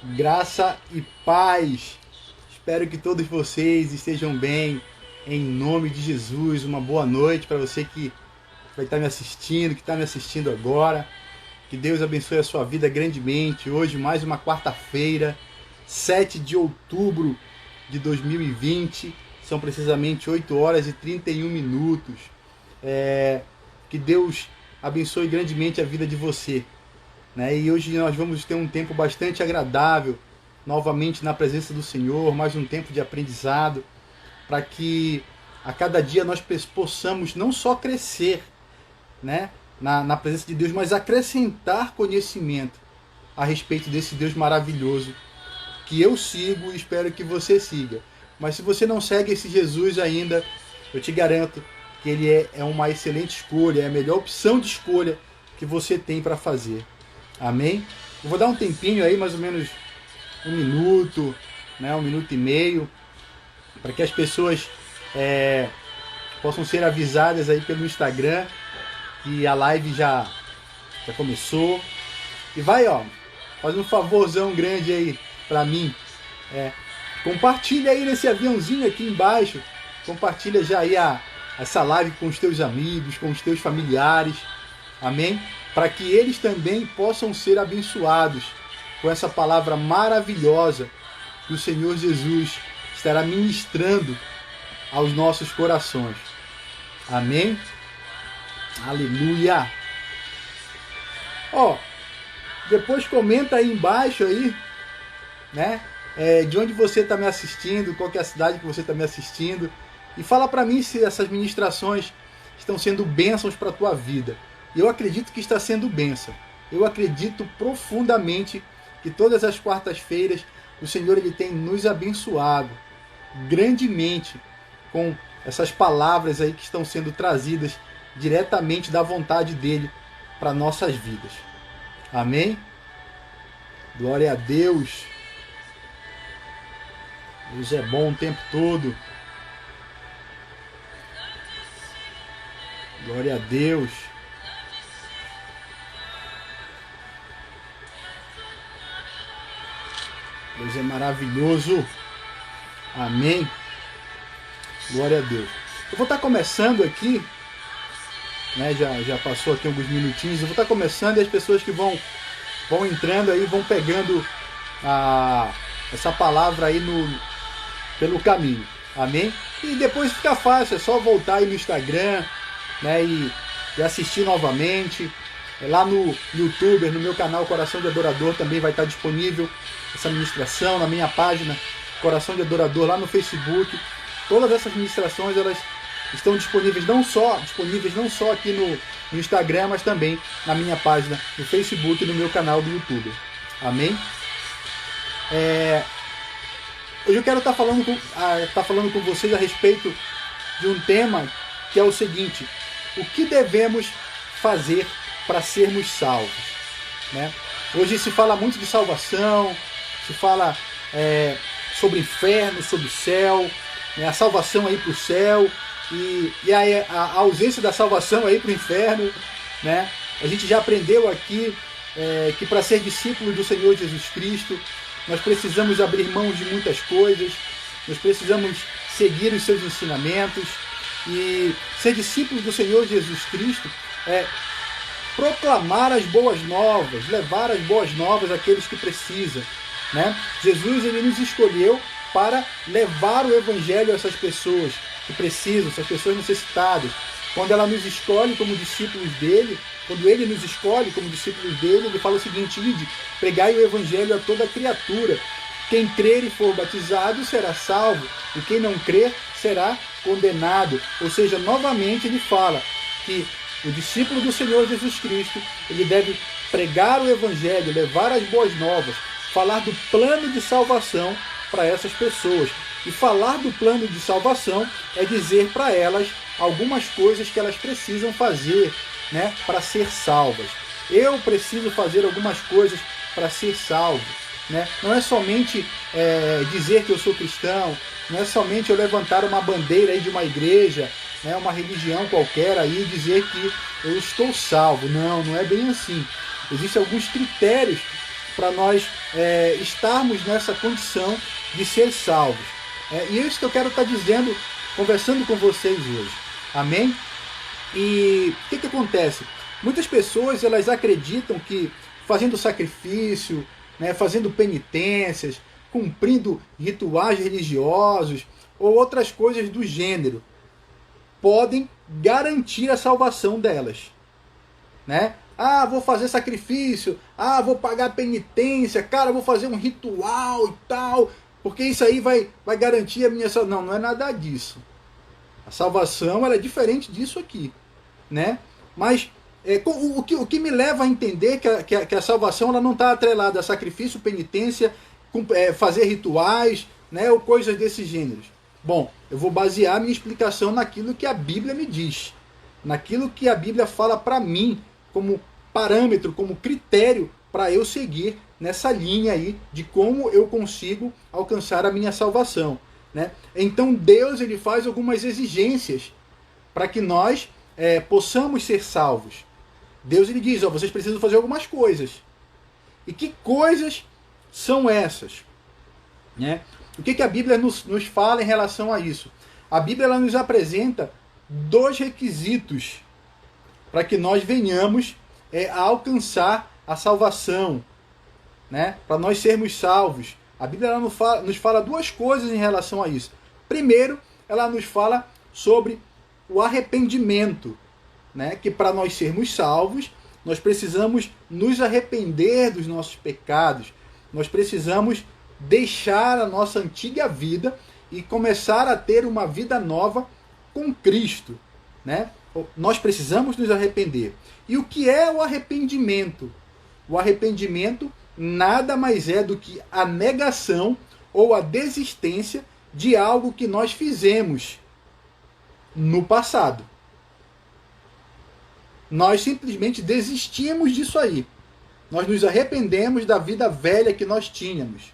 Graça e paz. Espero que todos vocês estejam bem. Em nome de Jesus, uma boa noite para você que vai estar me assistindo, que está me assistindo agora. Que Deus abençoe a sua vida grandemente. Hoje, mais uma quarta-feira, 7 de outubro de 2020. São precisamente 8 horas e 31 minutos. Que Deus abençoe grandemente a vida de você. E hoje nós vamos ter um tempo bastante agradável, novamente na presença do Senhor, mais um tempo de aprendizado, para que a cada dia nós possamos não só crescer, na presença de Deus, mas acrescentar conhecimento a respeito desse Deus maravilhoso que eu sigo e espero que você siga. Mas se você não segue esse Jesus ainda, eu te garanto que ele é uma excelente escolha, é a melhor opção de escolha que você tem para fazer. Amém? Eu vou dar um tempinho aí, mais ou menos 1 minuto, 1 minuto e meio, para que as pessoas possam ser avisadas aí pelo Instagram que a live já começou. E vai, faz um favorzão grande aí para mim. Compartilha aí nesse aviãozinho aqui embaixo. Compartilha já aí essa live com os teus amigos, com os teus familiares. Amém? Para que eles também possam ser abençoados com essa palavra maravilhosa que o Senhor Jesus estará ministrando aos nossos corações. Amém? Aleluia! Depois comenta aí embaixo aí, de onde você está me assistindo, qual que é a cidade que você está me assistindo, e fala para mim se essas ministrações estão sendo bênçãos para a tua vida. Eu acredito que está sendo bênção. Eu acredito profundamente que todas as quartas-feiras o Senhor ele tem nos abençoado grandemente com essas palavras aí que estão sendo trazidas diretamente da vontade dele para nossas vidas. Amém? Glória a Deus. Deus é bom o tempo todo. Glória a Deus. Deus é maravilhoso. Amém. Glória a Deus. Eu vou estar começando aqui, já passou aqui alguns minutinhos. Eu vou estar começando e as pessoas que vão entrando aí vão pegando essa palavra aí pelo caminho. Amém? E depois fica fácil, é só voltar aí no Instagram, e assistir novamente. Lá no YouTube, no meu canal Coração de Adorador, também vai estar disponível essa ministração, na minha página Coração de Adorador, lá no Facebook. Todas essas ministrações elas estão disponíveis não só aqui no Instagram, mas também na minha página no Facebook e no meu canal do YouTube. Amém? Hoje eu quero estar falando com vocês a respeito de um tema que é o seguinte: o que devemos fazer para sermos salvos? Hoje se fala muito de salvação, se fala sobre inferno, sobre o céu, a salvação aí para o céu e a ausência da salvação aí para o inferno. A gente já aprendeu aqui que para ser discípulo do Senhor Jesus Cristo nós precisamos abrir mão de muitas coisas, nós precisamos seguir os seus ensinamentos, e ser discípulo do Senhor Jesus Cristo é proclamar as boas novas, levar as boas novas àqueles que precisam. Jesus ele nos escolheu para levar o Evangelho a essas pessoas que precisam, essas pessoas necessitadas. Quando ela nos escolhe como discípulos dele, quando ele nos escolhe como discípulos dele, ele fala o seguinte: ide, pregai o Evangelho a toda criatura. Quem crer e for batizado será salvo, e quem não crer será condenado. Ou seja, novamente ele fala que o discípulo do Senhor Jesus Cristo, ele deve pregar o Evangelho, levar as boas novas, falar do plano de salvação para essas pessoas. E falar do plano de salvação é dizer para elas algumas coisas que elas precisam fazer, para ser salvas. Eu preciso fazer algumas coisas para ser salvo. Não é somente dizer que eu sou cristão, não é somente eu levantar uma bandeira aí de uma igreja, uma religião qualquer aí e dizer que eu estou salvo. Não é bem assim. Existem alguns critérios para nós estarmos nessa condição de ser salvos. E é isso que eu quero estar dizendo, conversando com vocês hoje. Amém? E o que acontece? Muitas pessoas elas acreditam que fazendo sacrifício, né, fazendo penitências, cumprindo rituais religiosos ou outras coisas do gênero, podem garantir a salvação delas. Né? Ah, vou fazer sacrifício, vou pagar penitência, cara, vou fazer um ritual e tal, porque isso aí vai garantir a minha salvação. Não, não é nada disso. A salvação ela é diferente disso aqui, né? Mas o que me leva a entender que a salvação ela não está atrelada a sacrifício, penitência, fazer rituais, né, ou coisas desse gênero. Bom, eu vou basear a minha explicação naquilo que a Bíblia me diz, naquilo que a Bíblia fala para mim como parâmetro, como critério para eu seguir nessa linha aí de como eu consigo alcançar a minha salvação. Né? Então Deus ele faz algumas exigências para que nós possamos ser salvos. Deus ele diz, vocês precisam fazer algumas coisas. E que coisas são essas? Né? O que a Bíblia nos fala em relação a isso? A Bíblia ela nos apresenta 2 requisitos para que nós venhamos a alcançar a salvação, né? Para nós sermos salvos. A Bíblia ela nos fala 2 coisas em relação a isso. Primeiro, ela nos fala sobre o arrependimento, né? Que para nós sermos salvos, nós precisamos nos arrepender dos nossos pecados. Nós precisamos deixar a nossa antiga vida e começar a ter uma vida nova com Cristo, né? Nós precisamos nos arrepender. E o que é o arrependimento? O arrependimento nada mais é do que a negação ou a desistência de algo que nós fizemos no passado. Nós simplesmente desistimos disso aí. Nós nos arrependemos da vida velha que nós tínhamos.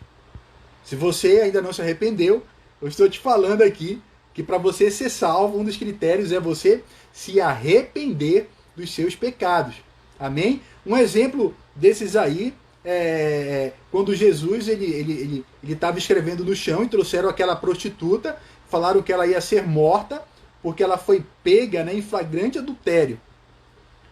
Se você ainda não se arrependeu, eu estou te falando aqui que para você ser salvo, um dos critérios é você se arrepender dos seus pecados. Amém? Um exemplo desses aí quando Jesus ele estava escrevendo no chão e trouxeram aquela prostituta, falaram que ela ia ser morta porque ela foi pega, né, em flagrante adultério.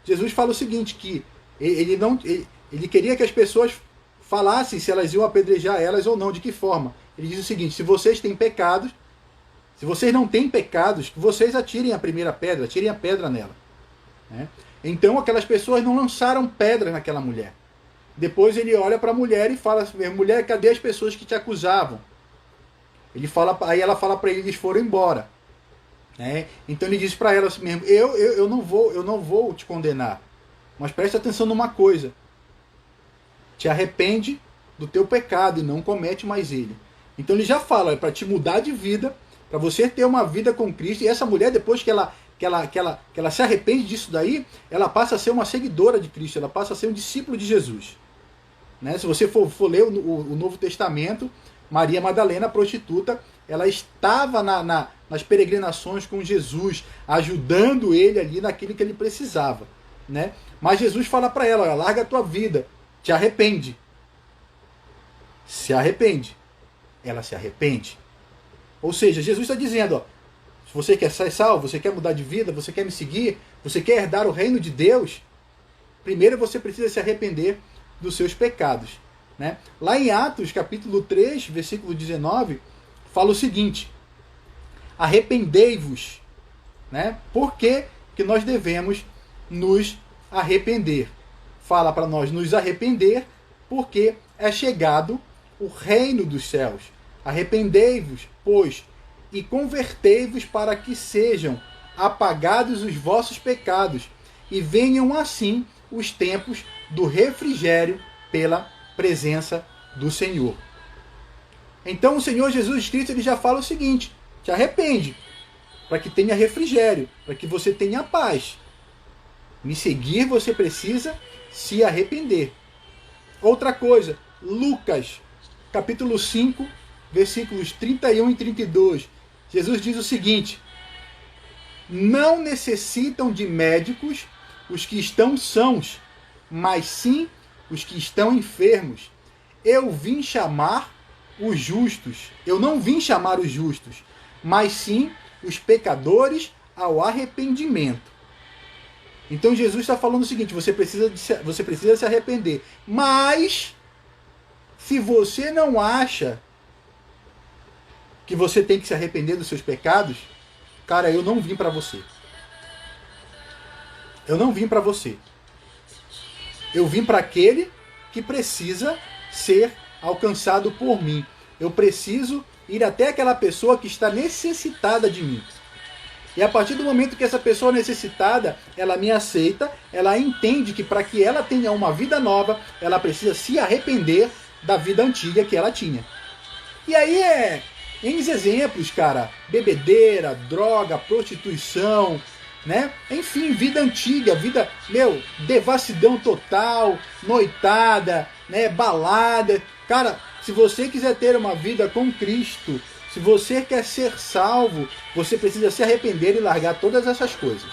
Jesus fala o seguinte, que ele queria que as pessoas falassem se elas iam apedrejar elas ou não, de que forma. Ele diz o seguinte, se vocês têm pecados, se vocês não têm pecados, que vocês atirem a primeira pedra, atirem a pedra nela. Né? Então aquelas pessoas não lançaram pedra naquela mulher. Depois ele olha para a mulher e fala assim, mulher, cadê as pessoas que te acusavam? Aí ela fala para ele, eles foram embora. Né? Então ele diz para ela assim mesmo, eu não vou te condenar, mas preste atenção numa coisa, te arrepende do teu pecado e não comete mais ele. Então ele já fala, para te mudar de vida, para você ter uma vida com Cristo. E essa mulher, depois que ela se arrepende disso daí, ela passa a ser uma seguidora de Cristo, ela passa a ser um discípulo de Jesus. Né? Se você for ler o Novo Testamento, Maria Madalena, a prostituta, ela estava nas peregrinações com Jesus, ajudando ele ali naquilo que ele precisava. Né? Mas Jesus fala para ela, olha, larga a tua vida, te arrepende. Se arrepende. Ela se arrepende. Ou seja, Jesus está dizendo, ó, se você quer ser salvo, você quer mudar de vida, você quer me seguir, você quer herdar o reino de Deus, primeiro você precisa se arrepender dos seus pecados. Né? Lá em Atos, capítulo 3, versículo 19, fala o seguinte, arrependei-vos. Né? Por que nós devemos nos arrepender? Fala para nós nos arrepender porque é chegado o reino dos céus. Arrependei-vos, pois, e convertei-vos para que sejam apagados os vossos pecados e venham assim os tempos do refrigério pela presença do Senhor. Então o Senhor Jesus Cristo ele já fala o seguinte, te arrepende, para que tenha refrigério, para que você tenha paz. Me seguir você precisa se arrepender. Outra coisa, Lucas, capítulo 5, versículos 31 e 32. Jesus diz o seguinte, não necessitam de médicos os que estão sãos, mas sim os que estão enfermos. eu vim chamar os justos. Eu não vim chamar os justos, mas sim os pecadores ao arrependimento. Então Jesus está falando o seguinte: você precisa se arrepender. Mas, se você não acha que você tem que se arrepender dos seus pecados, cara, eu não vim para você. Eu não vim para você. Eu vim para aquele que precisa ser alcançado por mim. Eu preciso ir até aquela pessoa que está necessitada de mim. E a partir do momento que essa pessoa necessitada, ela me aceita, ela entende que para que ela tenha uma vida nova, ela precisa se arrepender da vida antiga que ela tinha. E aí N exemplos, cara. Bebedeira, droga, prostituição, né? Enfim, vida antiga, vida, devassidão total, noitada, né? Balada. Cara, se você quiser ter uma vida com Cristo, se você quer ser salvo, você precisa se arrepender e largar todas essas coisas.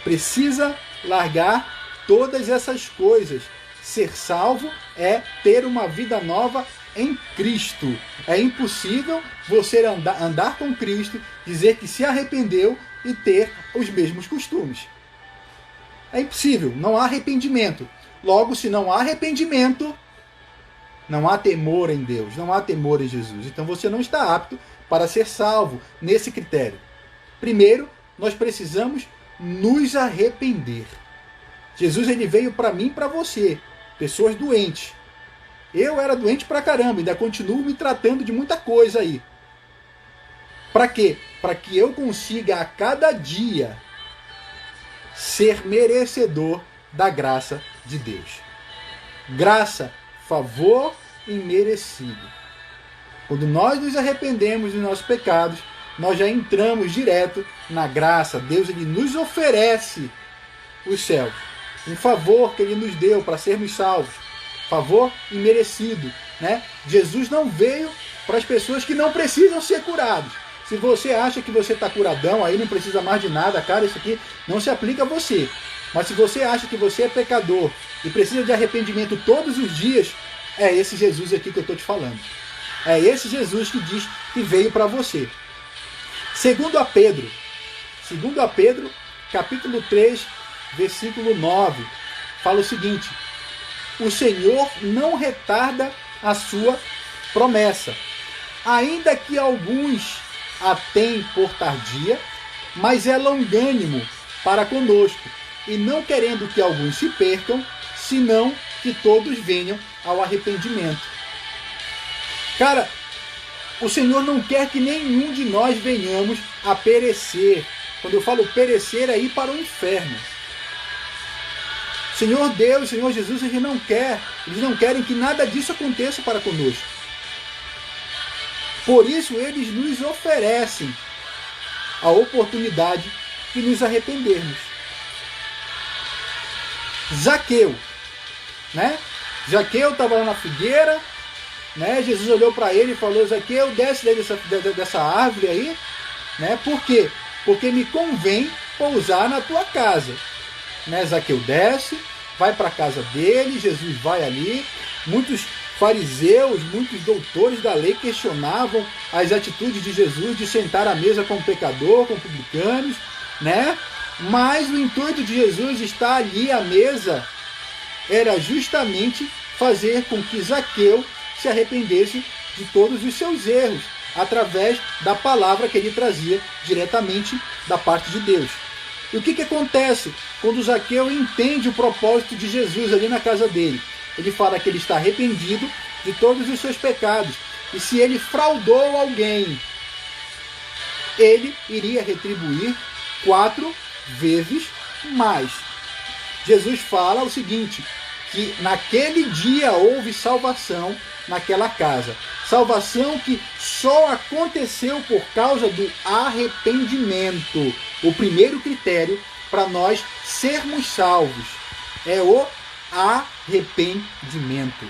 Precisa largar todas essas coisas. Ser salvo é ter uma vida nova em Cristo. É impossível você andar com Cristo, dizer que se arrependeu e ter os mesmos costumes. É impossível, não há arrependimento. Logo, se não há arrependimento, não há temor em Deus, não há temor em Jesus. Então você não está apto para ser salvo nesse critério. Primeiro, nós precisamos nos arrepender. Jesus, ele veio para mim e para você, pessoas doentes. Eu era doente pra caramba, ainda continuo me tratando de muita coisa aí. Para quê? Para que eu consiga a cada dia ser merecedor da graça de Deus. Graça, favor imerecido. Quando nós nos arrependemos dos nossos pecados, nós já entramos direto na graça. Deus, ele nos oferece os céus. Um favor que ele nos deu para sermos salvos. Favor imerecido, né? Jesus não veio para as pessoas que não precisam ser curados. Se você acha que você está curadão, aí não precisa mais de nada, cara, isso aqui não se aplica a você. Mas se você acha que você é pecador e precisa de arrependimento todos os dias, é esse Jesus aqui que eu estou te falando. É esse Jesus que diz que veio para você. Segundo a Pedro, capítulo 3, versículo 9, fala o seguinte: o Senhor não retarda a sua promessa, ainda que alguns a têm por tardia, mas é longânimo para conosco, e não querendo que alguns se percam, senão que todos venham ao arrependimento. Cara, o Senhor não quer que nenhum de nós venhamos a perecer. Quando eu falo perecer, é ir para o inferno. Senhor Deus, Senhor Jesus, eles não querem que nada disso aconteça para conosco. Por isso, eles nos oferecem a oportunidade de nos arrependermos. Zaqueu, né? Zaqueu estava lá na figueira, né? Jesus olhou para ele e falou: Zaqueu, desce dessa árvore aí, né? Por quê? Porque me convém pousar na tua casa. Né? Zaqueu desce, vai para a casa dele, Jesus vai ali. Muitos fariseus, muitos doutores da lei questionavam as atitudes de Jesus de sentar à mesa com o pecador, com publicanos, né? Mas o intuito de Jesus estar ali à mesa era justamente fazer com que Zaqueu se arrependesse de todos os seus erros, através da palavra que ele trazia diretamente da parte de Deus. E o que acontece quando Zaqueu entende o propósito de Jesus ali na casa dele? Ele fala que ele está arrependido de todos os seus pecados. E se ele fraudou alguém, ele iria retribuir 4 vezes mais. Jesus fala o seguinte, que naquele dia houve salvação naquela casa. Salvação que só aconteceu por causa do arrependimento. O primeiro critério para nós sermos salvos é o arrependimento.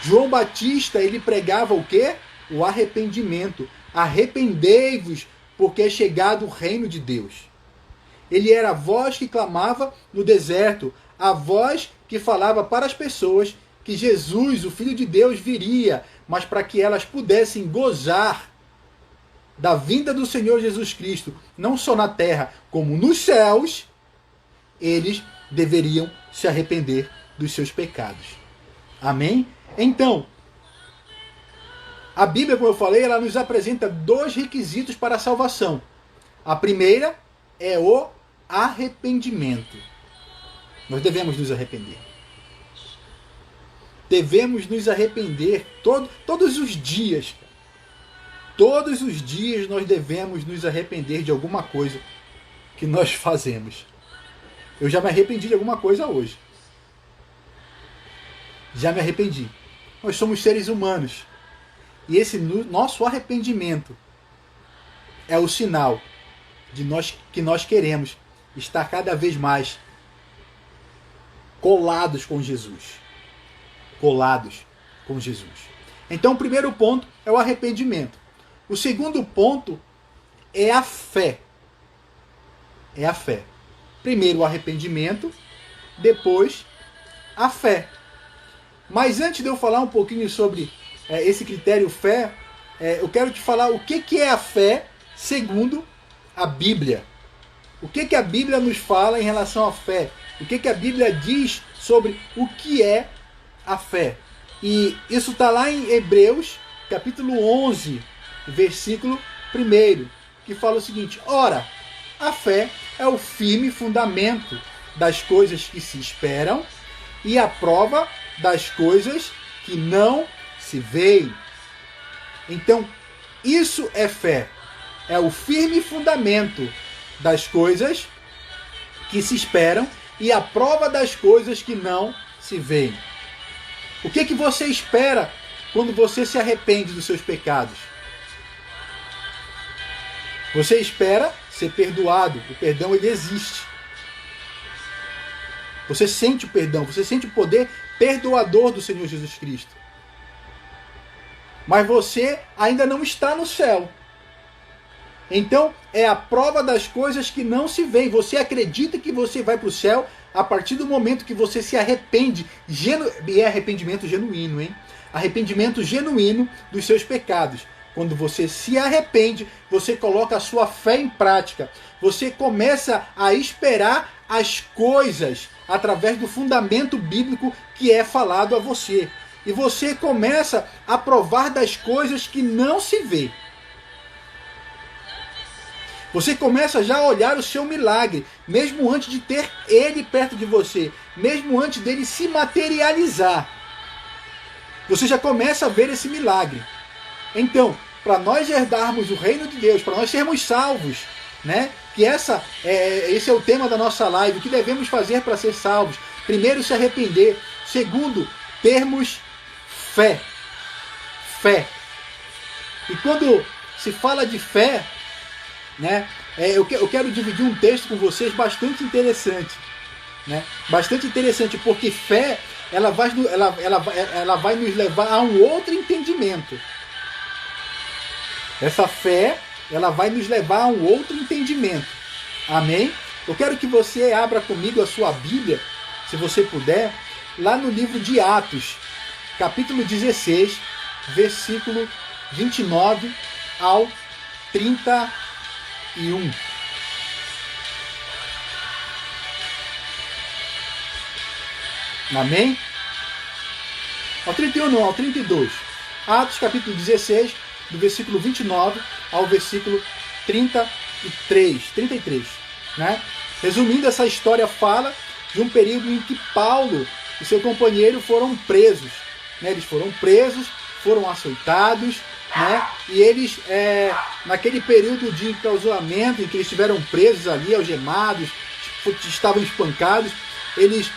João Batista, ele pregava o quê? O arrependimento. Arrependei-vos, porque é chegado o reino de Deus. Ele era a voz que clamava no deserto, a voz que falava para as pessoas que Jesus, o Filho de Deus, viria, mas para que elas pudessem gozar da vinda do Senhor Jesus Cristo, não só na terra, como nos céus, eles deveriam se arrepender dos seus pecados. Amém? Então, a Bíblia, como eu falei, ela nos apresenta 2 requisitos para a salvação. A primeira é o arrependimento. Nós devemos nos arrepender. Devemos nos arrepender todos os dias. Todos os dias nós devemos nos arrepender de alguma coisa que nós fazemos. Eu já me arrependi de alguma coisa hoje. Já me arrependi. Nós somos seres humanos. E esse nosso arrependimento é o sinal de que nós queremos estar cada vez mais colados com Jesus. Colados com Jesus. Então, o primeiro ponto é o arrependimento. O segundo ponto é a fé. É a fé. Primeiro o arrependimento, depois a fé. Mas antes de eu falar um pouquinho sobre esse critério fé, eu quero te falar o que é a fé segundo a Bíblia. O que a Bíblia nos fala em relação à fé? O que a Bíblia diz sobre o que é a fé? E isso está lá em Hebreus, capítulo 11, versículo 1, que fala o seguinte: ora, a fé é o firme fundamento das coisas que se esperam e a prova das coisas que não se veem. Então, isso é fé. É o firme fundamento das coisas que se esperam e a prova das coisas que não se veem. O que você espera quando você se arrepende dos seus pecados? Você espera ser perdoado. O perdão, ele existe. Você sente o perdão, você sente o poder perdoador do Senhor Jesus Cristo. Mas você ainda não está no céu. Então, é a prova das coisas que não se veem. Você acredita que você vai para o céu a partir do momento que você se arrepende. E é arrependimento genuíno, hein? Arrependimento genuíno dos seus pecados. Quando você se arrepende, você coloca a sua fé em prática. Você começa a esperar as coisas através do fundamento bíblico que é falado a você. E você começa a provar das coisas que não se vê. Você começa já a olhar o seu milagre, mesmo antes de ter ele perto de você, mesmo antes dele se materializar. Você já começa a ver esse milagre. Então, para nós herdarmos o reino de Deus, para nós sermos salvos, né? Que esse é o tema da nossa live. O que devemos fazer para ser salvos? Primeiro, se arrepender. Segundo, termos fé. Fé. E quando se fala de fé, né? Eu quero dividir um texto com vocês bastante interessante, né? Bastante interessante, porque fé ela vai nos levar a um outro entendimento. Essa fé ela vai nos levar a um outro entendimento. Amém? Eu quero que você abra comigo a sua Bíblia, se você puder, lá no livro de Atos, capítulo 16, versículo 29 ao 31. Amém? Ao 31 não, ao 32. Atos capítulo 16, do versículo 29 ao versículo 33. Né? Resumindo, essa história fala de um período em que Paulo e seu companheiro foram presos. Né? Eles foram presos, foram açoitados, né? E eles, naquele período de enclausuramento em que eles estiveram presos ali, algemados, estavam espancados, eles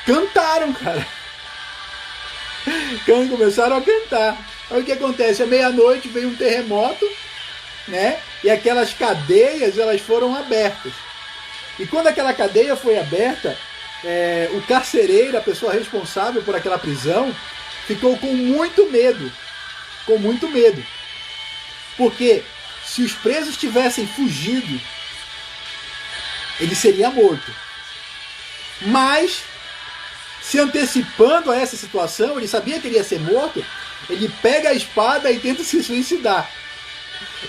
cantaram, cara. Começaram a cantar. Aí o que acontece? À meia-noite veio um terremoto, né? E aquelas cadeias elas foram abertas. E quando aquela cadeia foi aberta, o carcereiro, a pessoa responsável por aquela prisão, ficou com muito medo. Com muito medo. Porque se os presos tivessem fugido, ele seria morto. Mas se antecipando a essa situação, ele sabia que ele ia ser morto, ele pega a espada e tenta se suicidar.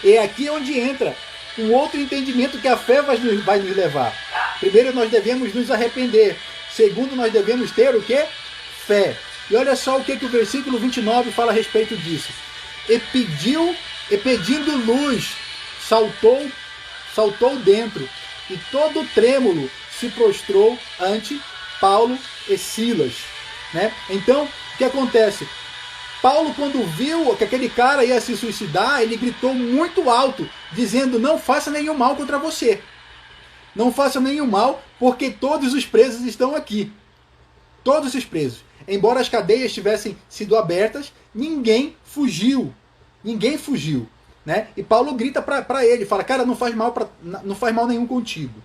E aqui é onde entra um outro entendimento que a fé vai nos levar. Primeiro, nós devemos nos arrepender. Segundo, nós devemos ter o quê? Fé. E olha só o que o versículo 29 fala a respeito disso. E pedindo luz, saltou dentro, e todo trêmulo se prostrou ante Paulo e Silas. Né? Então, o que acontece? Paulo, quando viu que aquele cara ia se suicidar, ele gritou muito alto, dizendo: não faça nenhum mal contra você. Não faça nenhum mal, porque todos os presos estão aqui. Todos os presos. Embora as cadeias tivessem sido abertas, ninguém fugiu. Ninguém fugiu. Né? E Paulo grita para ele, fala: cara, não faz mal nenhum contigo.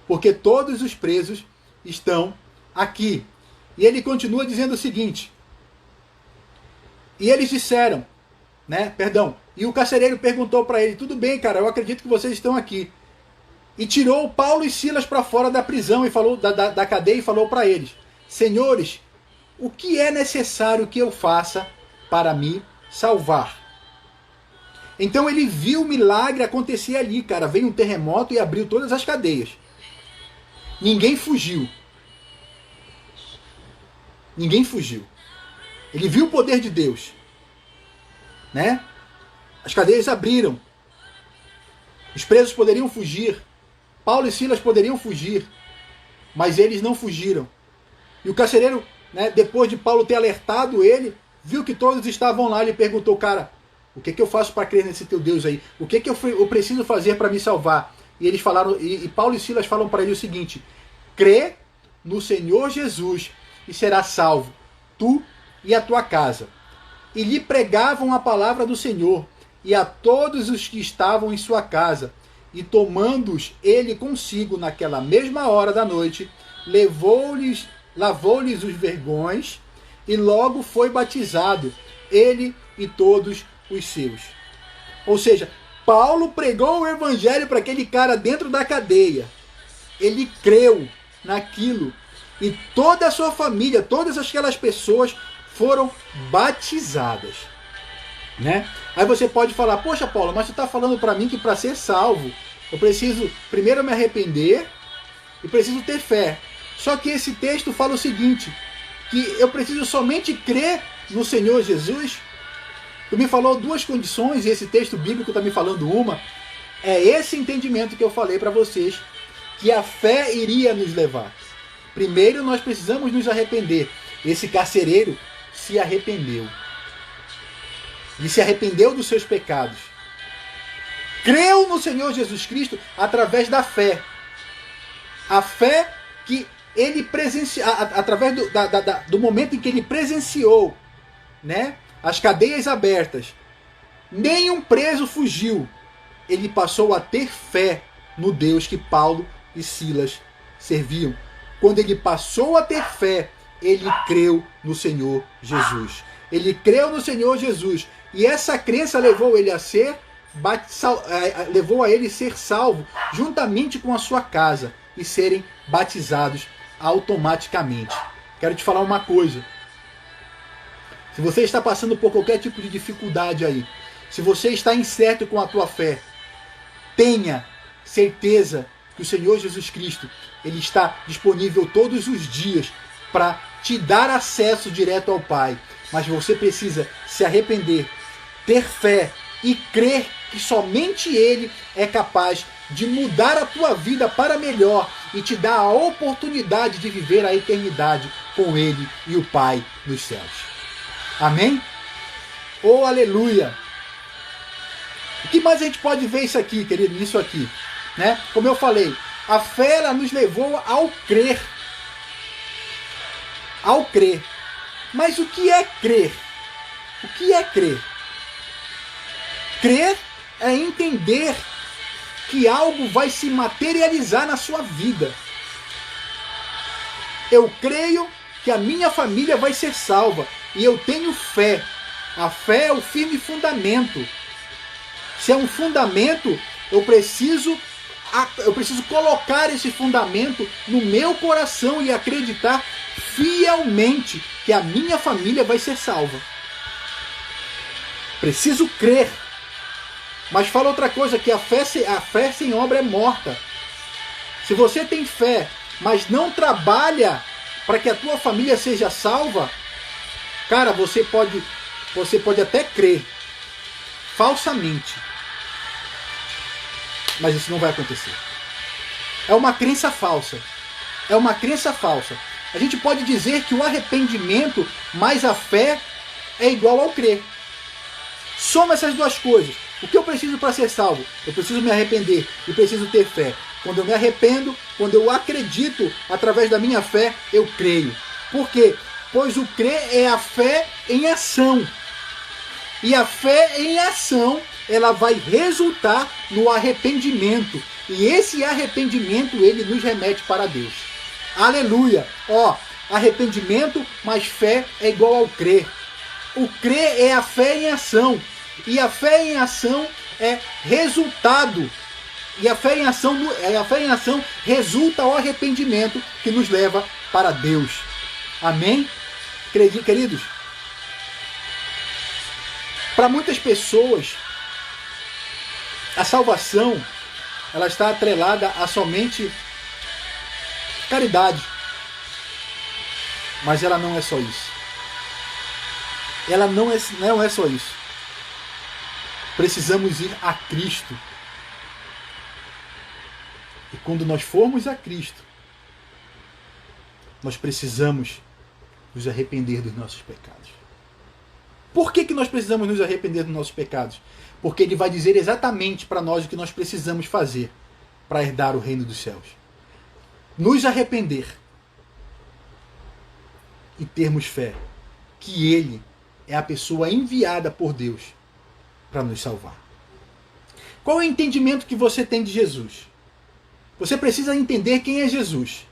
Porque todos os presos estão aqui. E ele continua dizendo o seguinte: e eles disseram, né? Perdão. E o carcereiro perguntou para ele: tudo bem, cara, eu acredito que vocês estão aqui. E tirou Paulo e Silas para fora da prisão e falou da cadeia e falou para eles: senhores, o que é necessário que eu faça para me salvar? Então ele viu o milagre acontecer ali, cara. Veio um terremoto e abriu todas as cadeias. Ninguém fugiu. Ninguém fugiu. Ele viu o poder de Deus. Né? As cadeias abriram. Os presos poderiam fugir. Paulo e Silas poderiam fugir. Mas eles não fugiram. E o carcereiro, né, depois de Paulo ter alertado ele, viu que todos estavam lá e perguntou: cara, o que eu faço para crer nesse teu Deus aí? O que eu preciso fazer para me salvar? E eles falaram, e Paulo e Silas falam para ele o seguinte: crê no Senhor Jesus e será salvo, tu e a tua casa. E lhe pregavam a palavra do Senhor e a todos os que estavam em sua casa. E tomando-os ele consigo naquela mesma hora da noite, lavou-lhes os vergões e logo foi batizado, ele e todos os seus. Ou seja, Paulo pregou o evangelho para aquele cara dentro da cadeia. Ele creu naquilo. E toda a sua família, todas aquelas pessoas foram batizadas. Né? Aí você pode falar: poxa, Paulo, mas você está falando para mim que para ser salvo eu preciso primeiro me arrepender e preciso ter fé. Só que esse texto fala o seguinte, que eu preciso somente crer no Senhor Jesus. Tu me falou duas condições e esse texto bíblico está me falando uma. É esse entendimento que eu falei para vocês, que a fé iria nos levar. Primeiro nós precisamos nos arrepender. Esse carcereiro se arrependeu. Ele se arrependeu dos seus pecados. Creu no Senhor Jesus Cristo através da fé. A fé que ele presenciou, através do momento em que ele presenciou, né, as cadeias abertas. Nenhum preso fugiu. Ele passou a ter fé no Deus que Paulo e Silas serviam. Quando ele passou a ter fé, ele creu no Senhor Jesus. Ele creu no Senhor Jesus. E essa crença levou ele a ser salvo juntamente com a sua casa e serem batizados automaticamente. Quero te falar uma coisa. Se você está passando por qualquer tipo de dificuldade aí, se você está incerto com a tua fé, tenha certeza que o Senhor Jesus Cristo, ele está disponível todos os dias para te dar acesso direto ao Pai. Mas você precisa se arrepender, ter fé e crer que somente Ele é capaz de mudar a tua vida para melhor e te dar a oportunidade de viver a eternidade com Ele e o Pai nos céus. Amém? Oh, aleluia! O que mais a gente pode ver isso aqui, querido? Nisso aqui, né? Como eu falei, a fé ela nos levou ao crer. Ao crer. Mas o que é crer? O que é crer? Crer é entender que algo vai se materializar na sua vida. Eu creio que a minha família vai ser salva e eu tenho fé. A fé é o firme fundamento. Se é um fundamento, eu preciso colocar esse fundamento no meu coração e acreditar fielmente que a minha família vai ser salva. Preciso crer. Mas fala outra coisa, que a fé sem obra é morta. Se você tem fé, mas não trabalha para que a tua família seja salva, cara, você pode até crer falsamente, mas isso não vai acontecer. É uma crença falsa. É uma crença falsa. A gente pode dizer que o arrependimento mais a fé é igual ao crer. Soma essas duas coisas. O que eu preciso para ser salvo? Eu preciso me arrepender e preciso ter fé. Quando eu me arrependo, quando eu acredito através da minha fé, eu creio. Por quê? Pois o crer é a fé em ação. E a fé em ação, ela vai resultar no arrependimento. E esse arrependimento, ele nos remete para Deus. Aleluia! Arrependimento mais fé é igual ao crer. O crer é a fé em ação. E a fé em ação é resultado. E a fé em ação resulta ao arrependimento que nos leva para Deus. Amém? Queridos, para muitas pessoas, a salvação ela está atrelada a somente caridade. Mas ela não é só isso. Ela não é só isso. Precisamos ir a Cristo. E quando nós formos a Cristo, nós precisamos nos arrepender dos nossos pecados. Por que nós precisamos nos arrepender dos nossos pecados? Porque Ele vai dizer exatamente para nós o que nós precisamos fazer para herdar o reino dos céus. Nos arrepender e termos fé que Ele é a pessoa enviada por Deus para nos salvar. Qual é o entendimento que você tem de Jesus? Você precisa entender quem é Jesus.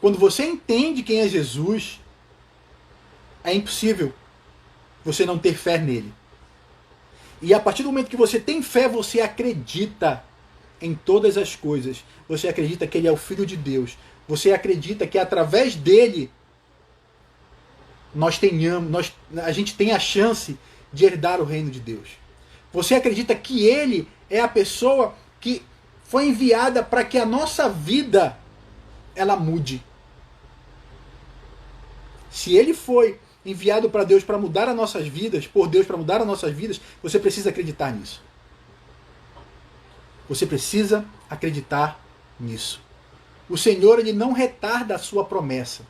Quando você entende quem é Jesus, é impossível você não ter fé nele. E a partir do momento que você tem fé, você acredita em todas as coisas. Você acredita que ele é o Filho de Deus. Você acredita que através dele a gente tem a chance de herdar o reino de Deus. Você acredita que ele é a pessoa que foi enviada para que a nossa vida ela mude. Se ele foi enviado para Deus para mudar as nossas vidas, por Deus para mudar as nossas vidas, você precisa acreditar nisso. Você precisa acreditar nisso. O Senhor, ele não retarda a sua promessa.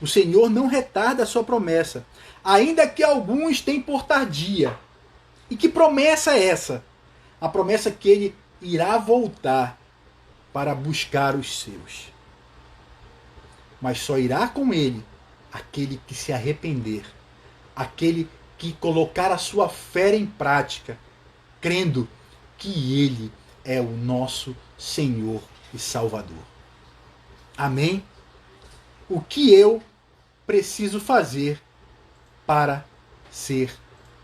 O Senhor não retarda a sua promessa, ainda que alguns tenham por tardia. E que promessa é essa? A promessa que ele irá voltar para buscar os seus. Mas só irá com ele aquele que se arrepender, aquele que colocar a sua fé em prática, crendo que ele é o nosso Senhor e Salvador. Amém? O que eu preciso fazer para ser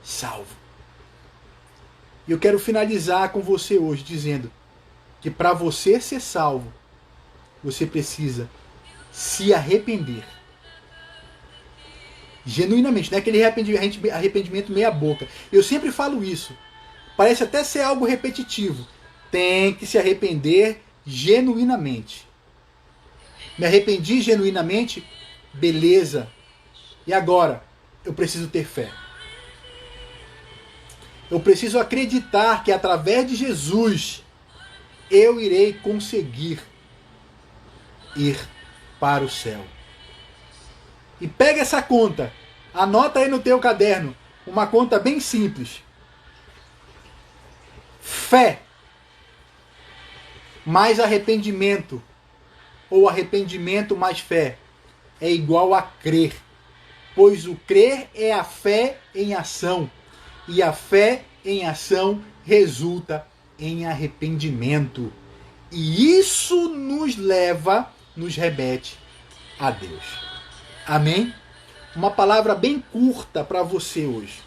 salvo? E eu quero finalizar com você hoje dizendo que para você ser salvo, você precisa se arrepender. Genuinamente, não é aquele arrependimento meia boca. Eu sempre falo isso. Parece até ser algo repetitivo. Tem que se arrepender genuinamente. Me arrependi genuinamente? Beleza. E agora? Eu preciso ter fé. Eu preciso acreditar que através de Jesus eu irei conseguir ir para o céu. E pega essa conta, anota aí no teu caderno, uma conta bem simples. Fé mais arrependimento, ou arrependimento mais fé, é igual a crer. Pois o crer é a fé em ação, e a fé em ação resulta em arrependimento. E isso nos remete a Deus. Amém? Uma palavra bem curta para você hoje,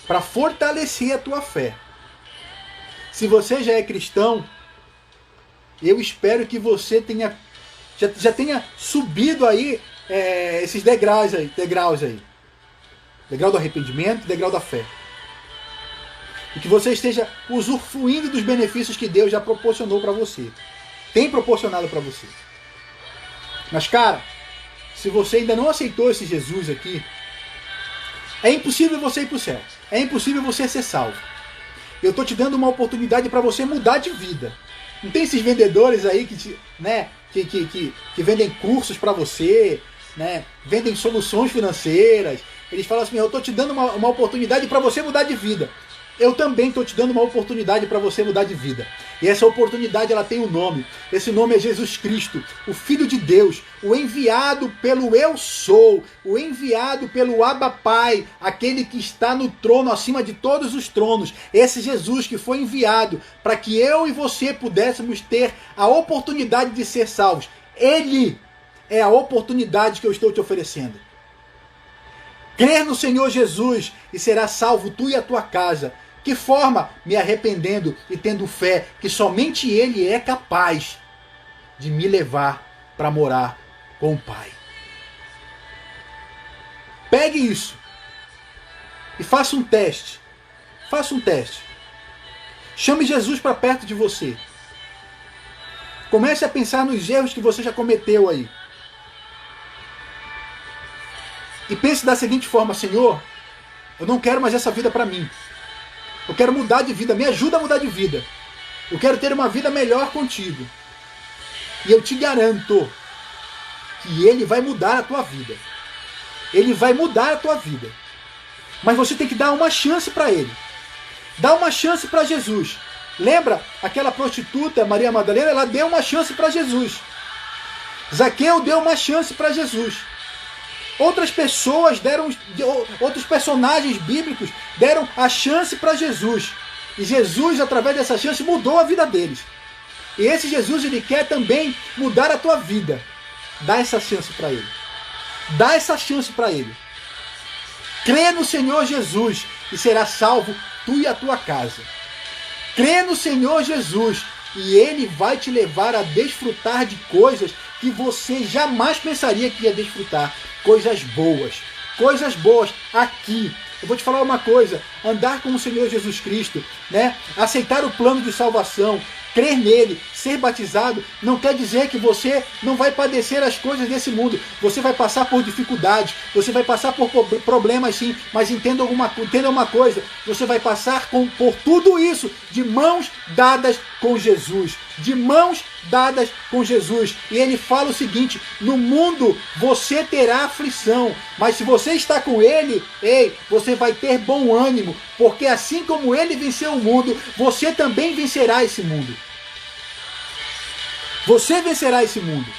para fortalecer a tua fé. Se você já é cristão, eu espero que você tenha já tenha subido aí esses degraus aí. Degrau do arrependimento, degrau da fé. E que você esteja usufruindo dos benefícios que Deus já proporcionou para você. Tem proporcionado para você. Mas, cara, se você ainda não aceitou esse Jesus aqui, é impossível você ir para o céu. É impossível você ser salvo. Eu estou te dando uma oportunidade para você mudar de vida. Não tem esses vendedores aí que vendem cursos para você, né? Vendem soluções financeiras. Eles falam assim, eu estou te dando uma oportunidade para você mudar de vida. Eu também estou te dando uma oportunidade para você mudar de vida. E essa oportunidade, ela tem um nome. Esse nome é Jesus Cristo, o Filho de Deus, o enviado pelo Eu Sou, o enviado pelo Abba Pai, aquele que está no trono acima de todos os tronos. Esse Jesus que foi enviado para que eu e você pudéssemos ter a oportunidade de ser salvos. Ele é a oportunidade que eu estou te oferecendo. Crer no Senhor Jesus e será salvo tu e a tua casa. Que forma? Me arrependendo e tendo fé que somente Ele é capaz de me levar para morar com o Pai. Pegue isso e faça um teste. Faça um teste. Chame Jesus para perto de você. Comece a pensar nos erros que você já cometeu aí. E pense da seguinte forma, Senhor, eu não quero mais essa vida para mim. Eu quero mudar de vida, me ajuda a mudar de vida. Eu quero ter uma vida melhor contigo. E eu te garanto que Ele vai mudar a tua vida. Ele vai mudar a tua vida. Mas você tem que dar uma chance para Ele. Dá uma chance para Jesus. Lembra aquela prostituta, Maria Madalena? Ela deu uma chance para Jesus. Zaqueu deu uma chance para Jesus. Outras pessoas outros personagens bíblicos deram a chance para Jesus. E Jesus, através dessa chance, mudou a vida deles. E esse Jesus, ele quer também mudar a tua vida. Dá essa chance para Ele. Dá essa chance para Ele. Crê no Senhor Jesus e será salvo tu e a tua casa. Crê no Senhor Jesus e Ele vai te levar a desfrutar de coisas que você jamais pensaria que ia desfrutar. Coisas boas aqui. Eu vou te falar uma coisa, andar com o Senhor Jesus Cristo, né? Aceitar o plano de salvação, crer nele, ser batizado, não quer dizer que você não vai padecer as coisas desse mundo. Você vai passar por dificuldades, você vai passar por problemas sim, mas entenda uma coisa, você vai passar por tudo isso de mãos dadas com Jesus. De mãos dadas com Jesus. E ele fala o seguinte, no mundo você terá aflição, mas se você está com ele, você vai ter bom ânimo, porque assim como ele venceu o mundo, você também vencerá esse mundo. Você vencerá esse mundo.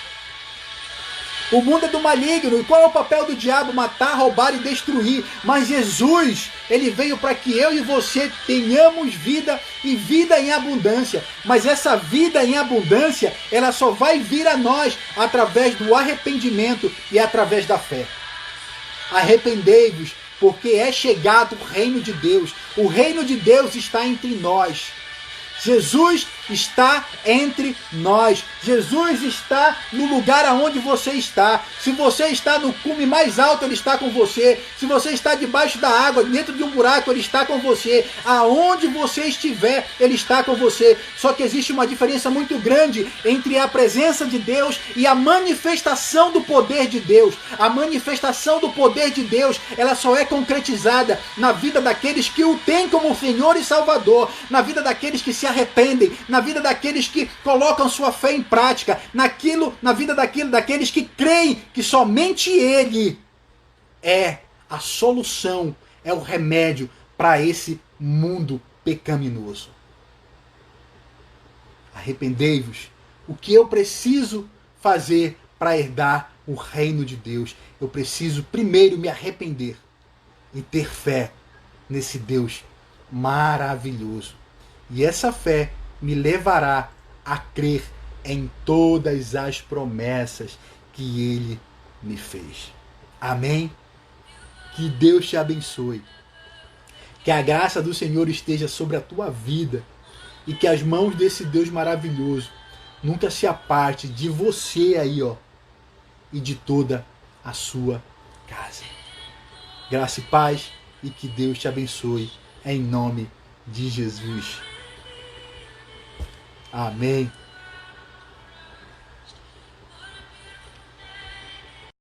O mundo é do maligno. E qual é o papel do diabo? Matar, roubar e destruir. Mas Jesus, ele veio para que eu e você tenhamos vida e vida em abundância. Mas essa vida em abundância, ela só vai vir a nós através do arrependimento e através da fé. Arrependei-vos, porque é chegado o reino de Deus. O reino de Deus está entre nós. Jesus está entre nós. Jesus está no lugar aonde você está. Se você está no cume mais alto, Ele está com você. Se você está debaixo da água, dentro de um buraco, Ele está com você. Aonde você estiver, Ele está com você. Só que existe uma diferença muito grande entre a presença de Deus e a manifestação do poder de Deus. A manifestação do poder de Deus, ela só é concretizada na vida daqueles que o têm como Senhor e Salvador, na vida daqueles que se arrependem, na vida daqueles que colocam sua fé em prática, na vida daqueles que creem que somente Ele é a solução, é o remédio para esse mundo pecaminoso. Arrependei-vos. O que eu preciso fazer para herdar o reino de Deus? Eu preciso primeiro me arrepender e ter fé nesse Deus maravilhoso. E essa fé me levará a crer em todas as promessas que Ele me fez. Amém? Que Deus te abençoe. Que a graça do Senhor esteja sobre a tua vida e que as mãos desse Deus maravilhoso nunca se aparte de você aí, ó, e de toda a sua casa. Graça e paz e que Deus te abençoe em nome de Jesus. Amém.